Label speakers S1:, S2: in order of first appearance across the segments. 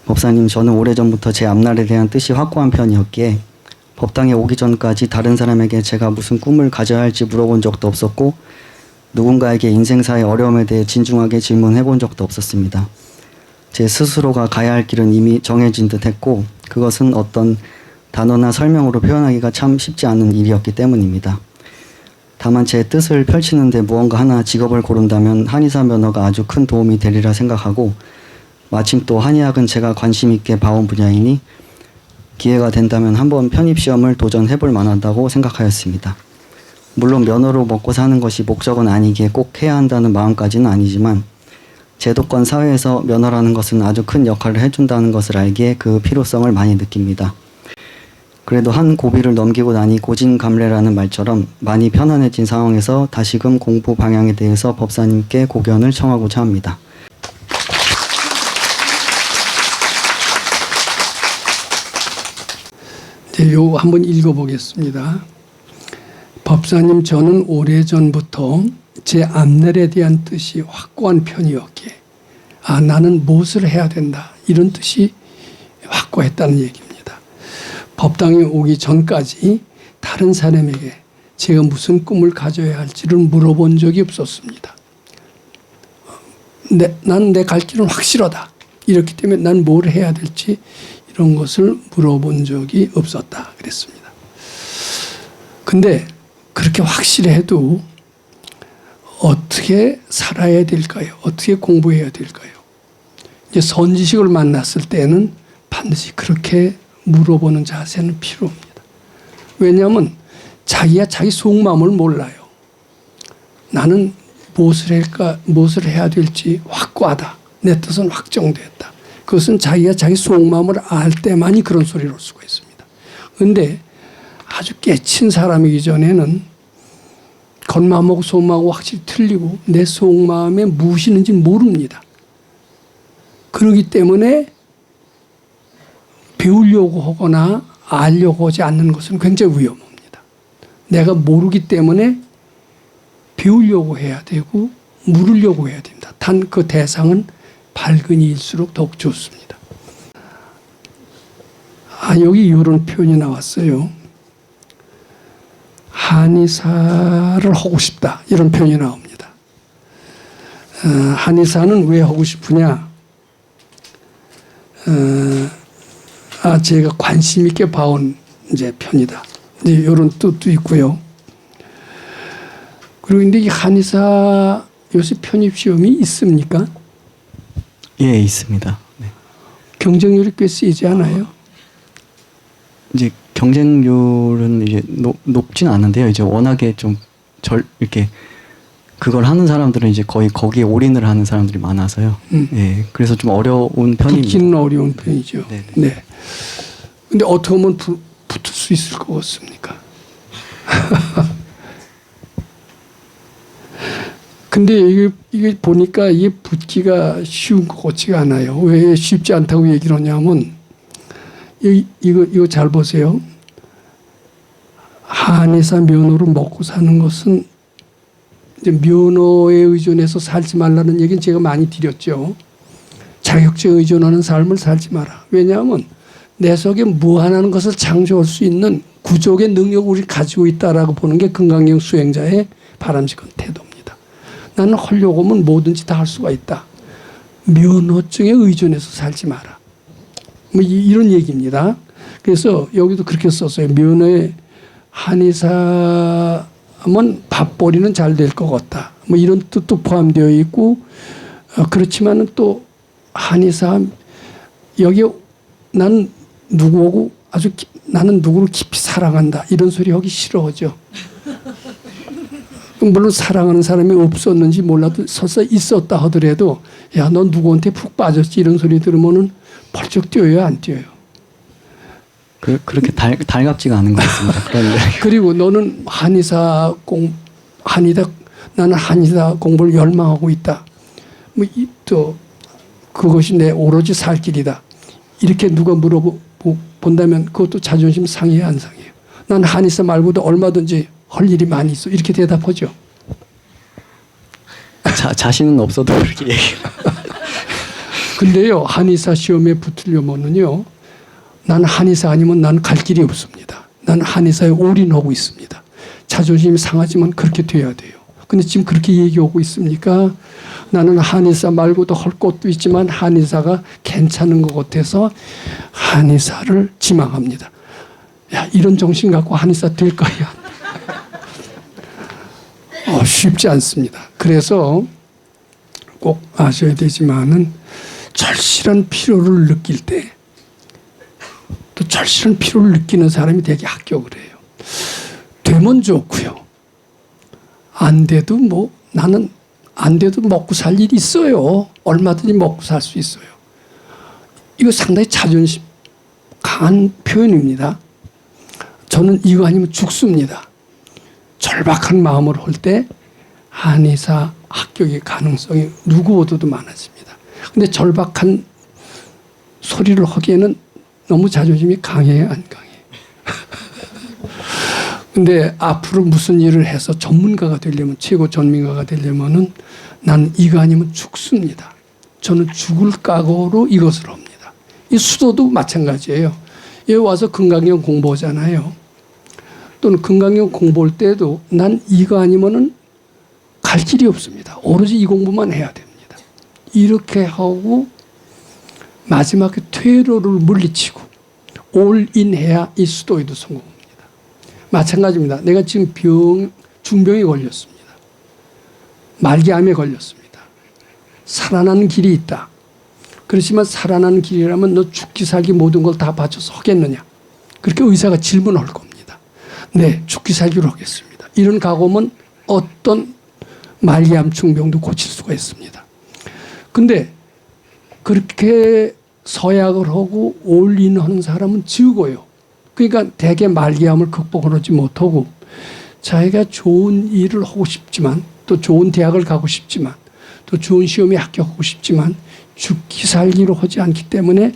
S1: 법사님, 저는 오래전부터 제 앞날에 대한 뜻이 확고한 편이었기에 법당에 오기 전까지 다른 사람에게 제가 무슨 꿈을 가져야 할지 물어본 적도 없었고 누군가에게 인생사의 어려움에 대해 진중하게 질문해 본 적도 없었습니다. 제 스스로가 가야 할 길은 이미 정해진 듯 했고 그것은 어떤 단어나 설명으로 표현하기가 참 쉽지 않은 일이었기 때문입니다. 다만 제 뜻을 펼치는데 무언가 하나 직업을 고른다면 한의사 면허가 아주 큰 도움이 되리라 생각하고 마침 또 한의학은 제가 관심 있게 봐온 분야이니 기회가 된다면 한번 편입시험을 도전해 볼 만하다고 생각하였습니다. 물론 면허로 먹고 사는 것이 목적은 아니기에 꼭 해야 한다는 마음까지는 아니지만 제도권 사회에서 면허라는 것은 아주 큰 역할을 해준다는 것을 알기에 그 필요성을 많이 느낍니다. 그래도 한 고비를 넘기고 나니 고진감래라는 말처럼 많이 편안해진 상황에서 다시금 공부 방향에 대해서 법사님께 고견을 청하고자 합니다.
S2: 네, 요 한번 읽어보겠습니다. 법사님, 저는 오래전부터 제 앞날에 대한 뜻이 확고한 편이었기에 나는 무엇을 해야 된다 이런 뜻이 확고했다는 얘기입니다. 법당에 오기 전까지 다른 사람에게 제가 무슨 꿈을 가져야 할지를 물어본 적이 없었습니다. 나는 내 갈 길은 확실하다. 이렇기 때문에 난 뭘 해야 될지 이런 것을 물어본 적이 없었다 그랬습니다. 근데 그렇게 확실해도 어떻게 살아야 될까요? 어떻게 공부해야 될까요? 이제 선지식을 만났을 때는 반드시 그렇게 물어보는 자세는 필요합니다. 왜냐하면 자기가 자기 속마음을 몰라요. 나는 무엇을 해야 될지 확고하다. 내 뜻은 확정됐다. 그것은 자기가 자기 속마음을 알 때만이 그런 소리를 할 수가 있습니다. 그런데 아주 깨친 사람이기 전에는 겉마음하고 속마음하고 확실히 틀리고 내 속마음에 무엇이 있는지 모릅니다. 그렇기 때문에 배우려고 하거나 알려고 하지 않는 것은 굉장히 위험합니다. 내가 모르기 때문에 배우려고 해야 되고 물으려고 해야 됩니다. 단 그 대상은 밝은 이일수록 더욱 좋습니다. 여기 이런 표현이 나왔어요. 한의사를 하고 싶다 이런 표현이 나옵니다. 한의사는 왜 하고 싶으냐? 제가 관심 있게 봐온 이제 편이다. 이제 이런 뜻도 있고요. 그리고 근데 이 한의사 요새 편입 시험이 있습니까?
S1: 예, 있습니다. 네.
S2: 경쟁률이 꽤 세지 않아요?
S1: 이제 경쟁률은 이제 높진 않은데요. 이제 워낙에 좀 이렇게 그걸 하는 사람들은 이제 거의 거기에 올인을 하는 사람들이 많아서요. 예, 그래서 좀 어려운 편입니다.
S2: 붙기는 어려운 편이죠.
S1: 네네.
S2: 네. 근데 어떻게 하면 붙을 수 있을 것 같습니까? 근데 이게 보니까 이게 붙기가 쉬운 것 같지가 않아요. 왜 쉽지 않다고 얘기를 하냐면 이거 잘 보세요. 한의사 면허로 먹고 사는 것은 이제 면허에 의존해서 살지 말라는 얘기는 제가 많이 드렸죠. 자격증에 의존하는 삶을 살지 마라. 왜냐하면 내 속에 무한한 것을 창조할 수 있는 구족의 능력을 우리 가지고 있다라고 보는 게 금강경 수행자의 바람직한 태도입니다. 나는 하려고 하면 뭐든지 다 할 수가 있다. 면허증에 의존해서 살지 마라. 뭐 이런 얘기입니다. 그래서 여기도 그렇게 썼어요. 면허에 한의사면 밥벌이는 잘 될 것 같다. 뭐 이런 뜻도 포함되어 있고 그렇지만은 또 한의사 여기 나는 누구하고 나는 누구를 깊이 사랑한다. 이런 소리 하기 싫어하죠. 물론 사랑하는 사람이 없었는지 몰라도 설사 있었다 하더라도 야, 넌 누구한테 푹 빠졌지 이런 소리 들으면은 벌쩍 뛰어요, 안 뛰어요?
S1: 그렇게 달갑지가 않은 것 같습니다. 그런데
S2: 그리고 너는 나는 한의사 공부를 열망하고 있다. 뭐 또 그것이 내 오로지 살 길이다. 이렇게 누가 물어본다면 그것도 자존심 상해요, 안 상해요? 난 한의사 말고도 얼마든지 할 일이 많이 있어. 이렇게 대답하죠.
S1: 자신은 없어도 그렇게 얘기해요.
S2: 근데요, 한의사 시험에 붙으려면은요, 나는 한의사 아니면 나는 갈 길이 없습니다. 나는 한의사에 올인하고 있습니다. 자존심이 상하지만 그렇게 돼야 돼요. 근데 지금 그렇게 얘기하고 있습니까? 나는 한의사 말고도 할 것도 있지만 한의사가 괜찮은 것 같아서 한의사를 지망합니다. 야, 이런 정신 갖고 한의사 될까요? 쉽지 않습니다. 그래서 꼭 아셔야 되지만은 절실한 필요를 느낄 때 또 절실한 필요를 느끼는 사람이 되게 합격을 해요. 되면 좋고요. 안 돼도 뭐 나는 안 돼도 먹고 살 일이 있어요. 얼마든지 먹고 살 수 있어요. 이거 상당히 자존심 강한 표현입니다. 저는 이거 아니면 죽습니다. 절박한 마음을 할 때 한의사 합격의 가능성이 누구보다도 많아집니다. 근데 절박한 소리를 하기에는 너무 자존심이 강해요, 안 강해요? 근데 앞으로 무슨 일을 해서 전문가가 되려면, 최고 전문가가 되려면은 난 이거 아니면 죽습니다. 저는 죽을 각오로 이것을 합니다. 이 수도도 마찬가지예요. 여기 와서 금강경 공부하잖아요. 또는 금강경 공부할 때도 난 이거 아니면은 갈 길이 없습니다. 오로지 이 공부만 해야 됩니다. 이렇게 하고 마지막에 퇴로를 물리치고 올인해야 이 수도에도 성공합니다. 마찬가지입니다. 내가 지금 중병에 걸렸습니다. 말기암에 걸렸습니다. 살아나는 길이 있다. 그렇지만 살아나는 길이라면 너 죽기 살기 모든 걸 다 바쳐서 하겠느냐? 그렇게 의사가 질문할 겁니다. 네, 죽기 살기로 하겠습니다. 이런 각오면 어떤 말기암 중병도 고칠 수가 있습니다. 근데 그렇게 서약을 하고 올인하는 사람은 적어요. 그러니까 대개 말기암을 극복하지 못하고 자기가 좋은 일을 하고 싶지만 또 좋은 대학을 가고 싶지만 또 좋은 시험에 합격하고 싶지만 죽기 살기로 하지 않기 때문에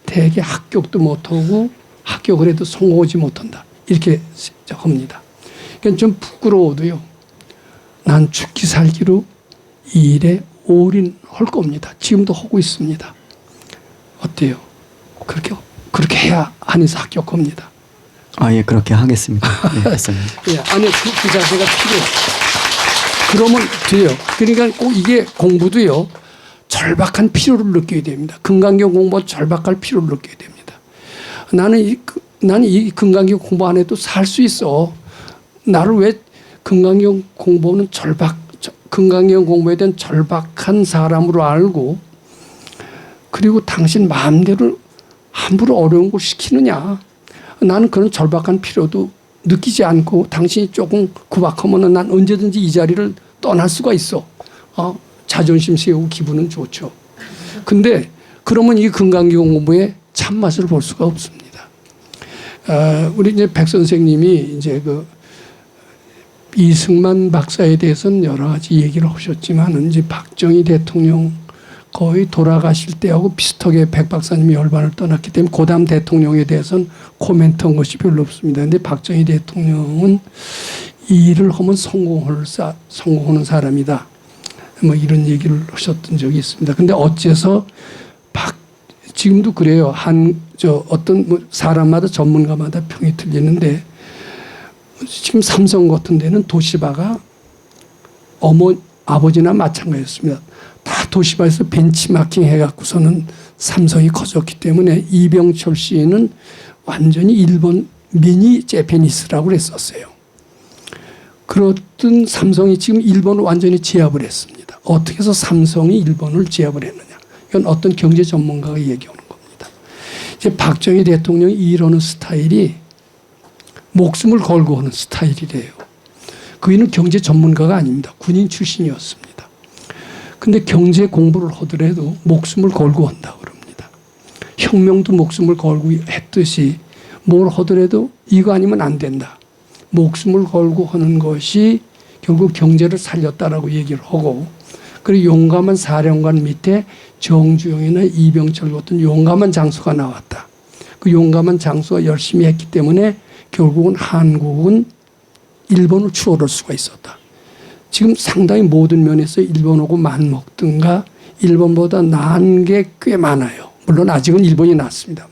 S2: 대개 합격도 못하고 합격을 해도 성공하지 못한다. 이렇게 합니다. 그러니까 좀 부끄러워도요. 난 죽기 살기로 이 일에 올인할 겁니다. 지금도 하고 있습니다. 어때요? 그렇게 해야 한의사 합격합니다.
S1: 예, 그렇게 하겠습니다. 네, 알겠습니다.
S2: 예, 아니, 그 자세가 필요해요. 그러면 돼요. 그러니까 꼭 이게 공부도요, 절박한 필요를 느껴야 됩니다. 금강경 공부 절박할 필요를 느껴야 됩니다. 나는 이 금강경 공부 안 해도 살 수 있어. 나를 왜 금강경 공부는 금강경 공부에 대한 절박한 사람으로 알고 그리고 당신 마음대로 함부로 어려운 걸 시키느냐. 나는 그런 절박한 필요도 느끼지 않고 당신이 조금 구박하면 난 언제든지 이 자리를 떠날 수가 있어. 자존심 세우고 기분은 좋죠. 근데 그러면 이 금강경 공부의 참맛을 볼 수가 없습니다. 우리 이제 백 선생님이 이제 이승만 박사에 대해서는 여러 가지 얘기를 하셨지만 이제 박정희 대통령 거의 돌아가실 때하고 비슷하게 백 박사님이 열반을 떠났기 때문에 고담 대통령에 대해서는 코멘트한 것이 별로 없습니다. 그런데 박정희 대통령은 이 일을 하면 성공하는 사람이다. 뭐 이런 얘기를 하셨던 적이 있습니다. 근데 어째서 지금도 그래요. 어떤 사람마다 전문가마다 평이 틀리는데 지금 삼성 같은 데는 도시바가 아버지나 마찬가지였습니다. 다 도시바에서 벤치마킹 해갖고서는 삼성이 커졌기 때문에 이병철 씨는 완전히 일본 미니 재패니스라고 그랬었어요. 그렇던 삼성이 지금 일본을 완전히 제압을 했습니다. 어떻게 해서 삼성이 일본을 제압을 했느냐. 이건 어떤 경제 전문가가 얘기하는 겁니다. 이제 박정희 대통령이 이러는 스타일이 목숨을 걸고 하는 스타일이래요. 그이는 경제 전문가가 아닙니다. 군인 출신이었습니다. 근데 경제 공부를 하더라도 목숨을 걸고 한다고 그럽니다. 혁명도 목숨을 걸고 했듯이 뭘 하더라도 이거 아니면 안 된다. 목숨을 걸고 하는 것이 결국 경제를 살렸다라고 얘기를 하고 그리고 용감한 사령관 밑에 정주영이나 이병철 같은 용감한 장수가 나왔다. 그 용감한 장수가 열심히 했기 때문에 결국은 한국은 일본을 추월할 수가 있었다. 지금 상당히 모든 면에서 일본하고 맞먹든가 일본보다 나은 게 꽤 많아요. 물론 아직은 일본이 낫습니다만.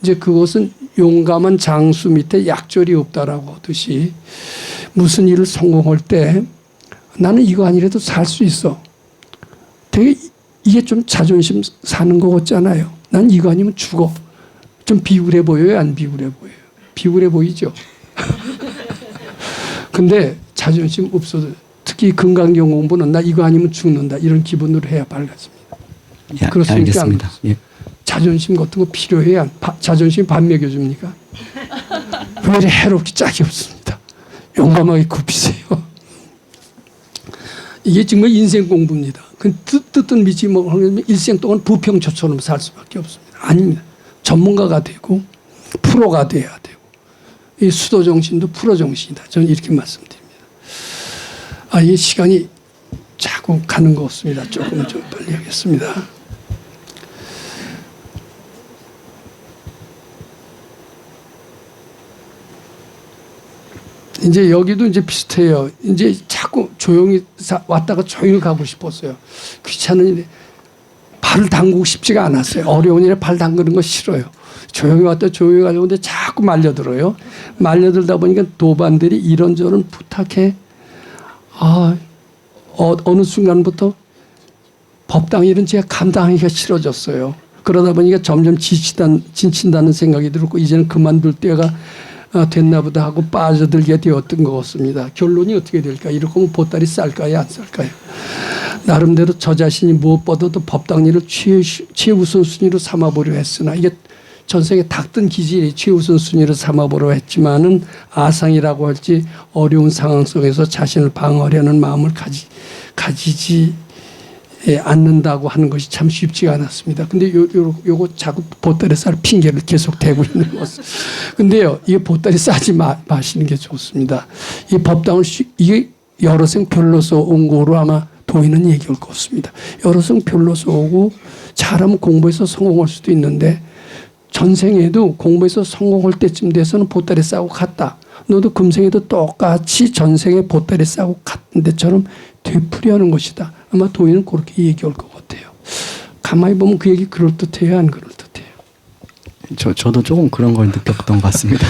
S2: 이제 그것은 용감한 장수 밑에 약절이 없다라고 하듯이 무슨 일을 성공할 때 나는 이거 아니라도 살 수 있어. 되게 이게 좀 자존심 사는 것 같잖아요. 난 이거 아니면 죽어. 좀 비굴해 보여요? 안 비굴해 보여요? 비굴해 보이죠? 근데 자존심 없어도 특히 건강경 공부는 나 이거 아니면 죽는다. 이런 기분으로 해야 밝아집니다.
S1: 예,
S2: 그렇습니까?
S1: 알겠습니다. 예.
S2: 자존심 같은 거 필요해야 자존심 밥 먹여줍니까? 왜 이렇게 해롭게 짝이 없습니다. 용감하게 굽히세요. 이게 정말 인생 공부입니다. 그 뜻은 믿지 못하면 일생 동안 부평초처럼 살 수밖에 없습니다. 아닙니다. 전문가가 되고 프로가 돼야 되고 이 수도 정신도 프로 정신이다. 저는 이렇게 말씀드립니다. 이 시간이 자꾸 가는 것 같습니다. 조금 좀 빨리 하겠습니다. 이제 여기도 이제 비슷해요. 이제 자꾸 조용히 왔다가 조용히 가고 싶었어요. 귀찮은 일에 발을 담그고 싶지가 않았어요. 어려운 일에 발 담그는 거 싫어요. 조용히 왔다 조용히 가려고 하는데 자꾸 말려들어요. 말려들다 보니까 도반들이 이런저런 부탁해. 어느 순간부터 법당 일은 제가 감당하기가 싫어졌어요. 그러다 보니까 점점 지친다는 생각이 들었고 이제는 그만둘 때가 됐나 보다 하고 빠져들게 되었던 것 같습니다. 결론이 어떻게 될까? 이렇게 하면 보따리 쌀까요? 안 쌀까요? 나름대로 저 자신이 무엇보다도 법당 일을 최우선순위로 삼아보려 했으나 이게 전생에 닥든 기질이 최우선순위로 삼아보려 했지만은 아상이라고 할지 어려운 상황 속에서 자신을 방어하려는 마음을 가지지 않는다고 하는 것이 참 쉽지가 않았습니다. 근데 요거 자꾸 보따리 쌀 핑계를 계속 대고 있는 것은. 근데요, 이 보따리 싸지 마시는 게 좋습니다. 이 법당을 이게 여러 생 별로서 온 거로 아마 도인은 얘기할 것 같습니다. 여러 생 별로서 오고 잘하면 공부해서 성공할 수도 있는데 전생에도 공부해서 성공할 때쯤 돼서는 보따리 싸고 갔다. 너도 금생에도 똑같이 전생에 보따리 싸고 갔던 데처럼 되풀이하는 것이다. 아마 도인은 그렇게 얘기할 것 같아요. 가만히 보면 그 얘기 그럴듯해요? 안 그럴듯해요?
S1: 저도 조금 그런 걸 느꼈던 것 같습니다.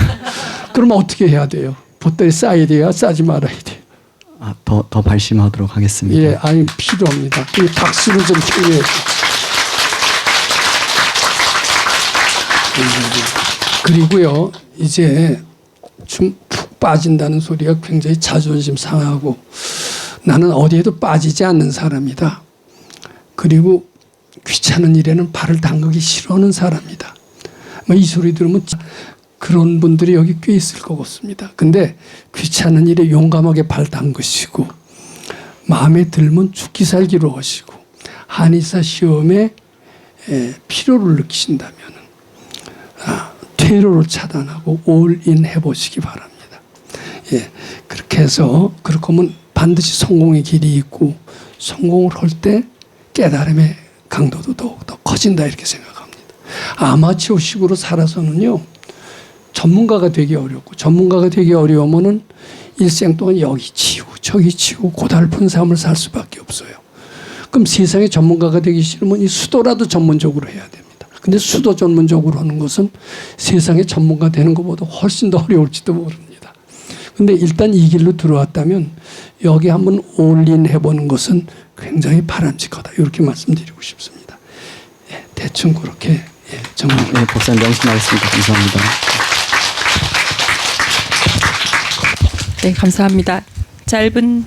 S2: 그럼 어떻게 해야 돼요? 보따리 싸야 돼요? 싸지 말아야 돼요?
S1: 더 발심하도록 하겠습니다.
S2: 예, 아니 필요합니다. 이 박수를 좀 쳐줘야죠. 그리고요, 이제 좀 푹 빠진다는 소리가 굉장히 자존심 상하고 나는 어디에도 빠지지 않는 사람이다. 그리고 귀찮은 일에는 발을 담그기 싫어하는 사람이다. 이 소리 들으면 그런 분들이 여기 꽤 있을 것 같습니다. 근데 귀찮은 일에 용감하게 발 담그시고 마음에 들면 죽기 살기로 하시고 한의사 시험에 필요를 느끼신다면 퇴로를 차단하고 올인 해보시기 바랍니다. 예, 그렇게 해서 그렇게 하면 반드시 성공의 길이 있고 성공을 할 때 깨달음의 강도도 더욱더 커진다 이렇게 생각합니다. 아마추어식으로 살아서는요 전문가가 되기 어렵고 전문가가 되기 어려우면은 일생 동안 여기 치고 저기 치고 고달픈 삶을 살 수밖에 없어요. 그럼 세상에 전문가가 되기 싫으면 이 수도라도 전문적으로 해야 됩니다. 근데 수도 전문적으로 하는 것은 세상에 전문가 되는 것보다 훨씬 더 어려울지도 모릅니다. 근데 일단 이 길로 들어왔다면 여기 한번 올인 해보는 것은 굉장히 바람직하다. 이렇게 말씀드리고 싶습니다. 예, 대충 그렇게 정말.
S1: 네, 법사님 명심하겠습니다. 감사합니다.
S3: 네, 감사합니다. 짧은